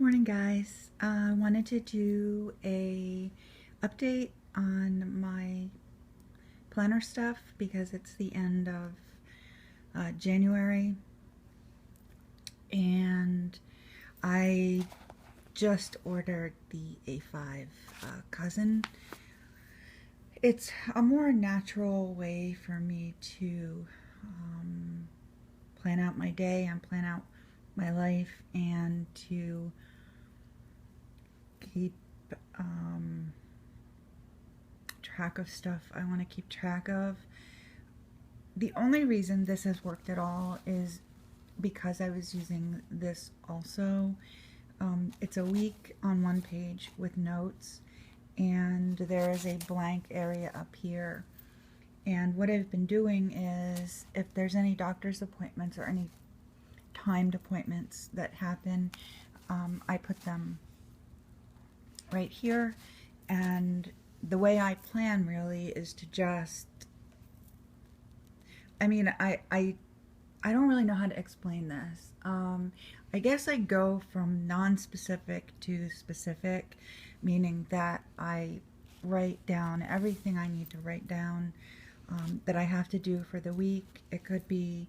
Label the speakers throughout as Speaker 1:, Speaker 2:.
Speaker 1: Morning, guys. I wanted to do a update on my planner stuff because it's the end of January, and I just ordered the A5 cousin. It's a more natural way for me to plan out my day and plan out my life and to keep um, track of stuff I want to keep track of. The only reason this has worked at all is because I was using this also. It's a week on one page with notes, and there is a blank area up here. And what I've been doing is, if there's any doctor's appointments or any timed appointments that happen, I put them right here. And the way I plan really is to just, I don't really know how to explain this. I guess I go from non-specific to specific, meaning that I write down everything I need to write down, that I have to do for the week. It could be,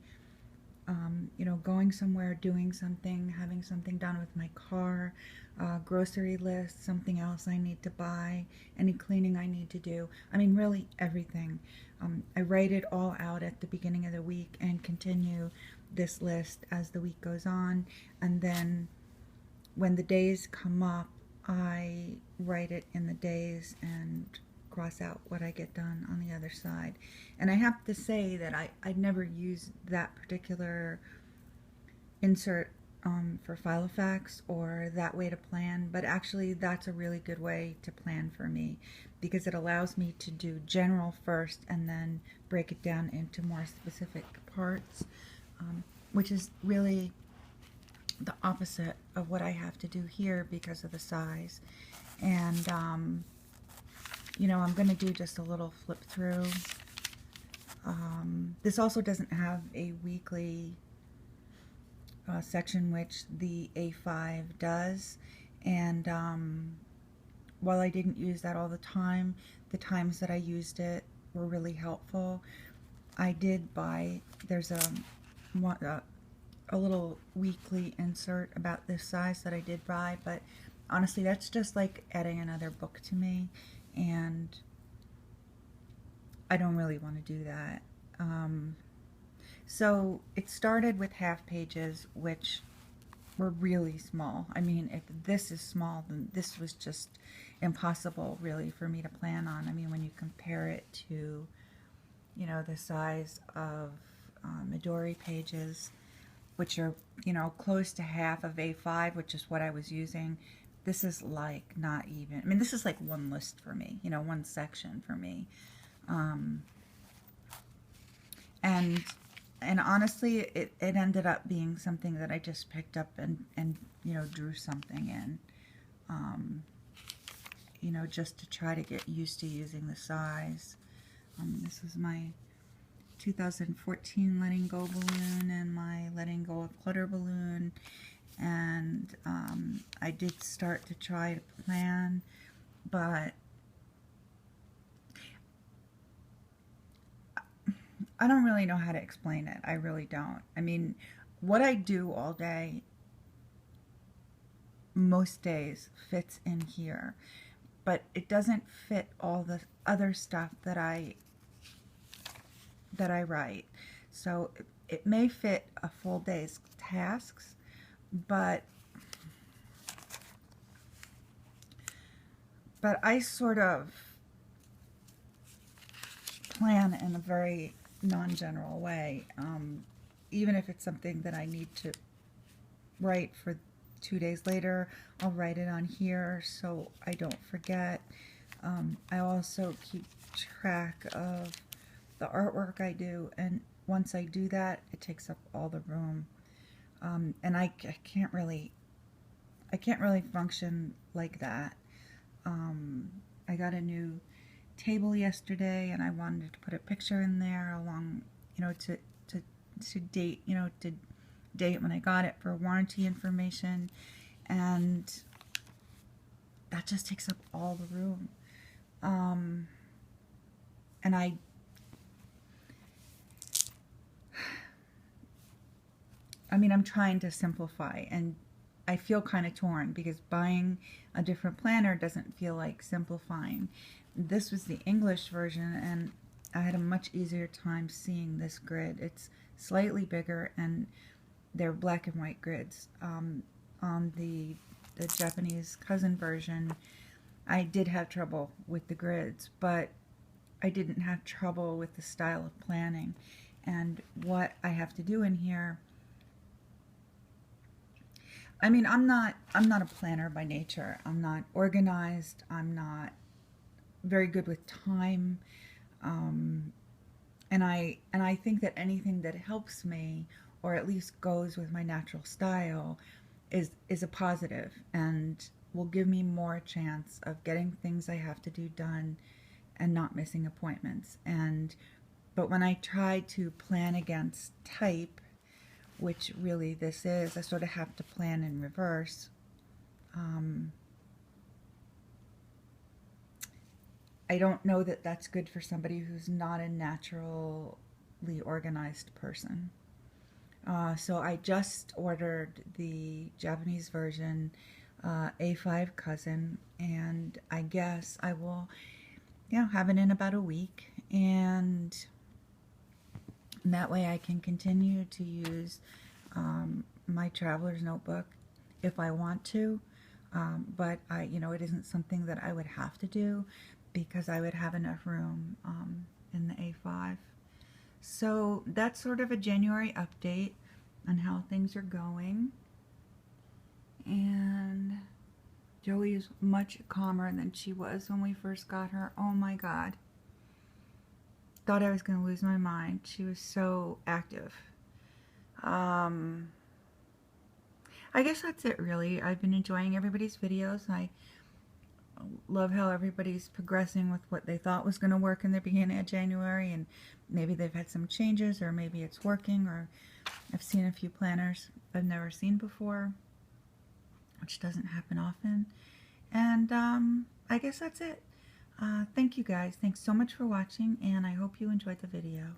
Speaker 1: going somewhere, doing something, having something done with my car, grocery list, something else I need to buy, any cleaning I need to do. Really everything. I write it all out at the beginning of the week and continue this list as the week goes on. And then when the days come up, I write it in the days and cross out what I get done on the other side. And I have to say that I'd never used that particular insert for Filofax or that way to plan, but actually that's a really good way to plan for me because it allows me to do general first and then break it down into more specific parts, which is really the opposite of what I have to do here because of the size. And I'm going to do just a little flip through. This also doesn't have a weekly section, which the A5 does. And while I didn't use that all the time, the times that I used it were really helpful. I did buy, there's a little weekly insert about this size that I did buy, but honestly that's just like adding another book to me, and I don't really want to do that. So it started with half pages, which were really small. If this is small, then this was just impossible really for me to plan on. When you compare it to, the size of Midori pages, which are, close to half of A5, which is what I was using. This is like not even, this is like one list for me, one section for me. And honestly, it ended up being something that I just picked up and drew something in, just to try to get used to using the size. This is my 2014 letting go balloon and my letting go of clutter balloon, and I did start to try to plan, but I don't really know how to explain it. I really don't. What I do all day, most days, fits in here, but it doesn't fit all the other stuff that I write. So it may fit a full day's tasks, but I sort of plan in a very non-general way. Even if it's something that I need to write for 2 days later, I'll write it on here so I don't forget. I also keep track of the artwork I do, and once I do that, it takes up all the room. And I can't really function like that. I got a new table yesterday, and I wanted to put a picture in there along, to date, to date when I got it for warranty information. and that just takes up all the room. And I mean, I'm trying to simplify, and I feel kind of torn because buying a different planner doesn't feel like simplifying. This was the English version, and I had a much easier time seeing this grid. It's slightly bigger, and they're black and white grids. On the Japanese cousin version, I did have trouble with the grids, but I didn't have trouble with the style of planning. And what I have to do in here, I mean, I'm not a planner by nature. I'm not organized. I'm not very good with time. And I think that anything that helps me, or at least goes with my natural style, is a positive and will give me more chance of getting things I have to do done and not missing appointments. But when I try to plan against type, which really this is, I sort of have to plan in reverse. I don't know that that's good for somebody who's not a naturally organized person. So I just ordered the Japanese version, A5 cousin, and I guess I will, have it in about a week, and that way I can continue to use my traveler's notebook if I want to, but it isn't something that I would have to do because I would have enough room in the A5. So that's sort of a January update on how things are going. And Joey is much calmer than she was when we first got her. Oh my God. Thought I was going to lose my mind. She was so active. I guess that's it really. I've been enjoying everybody's videos. I love how everybody's progressing with what they thought was going to work in the beginning of January, and maybe they've had some changes, or maybe it's working, or I've seen a few planners I've never seen before, which doesn't happen often. And I guess that's it. Thank you guys. Thanks so much for watching, and I hope you enjoyed the video.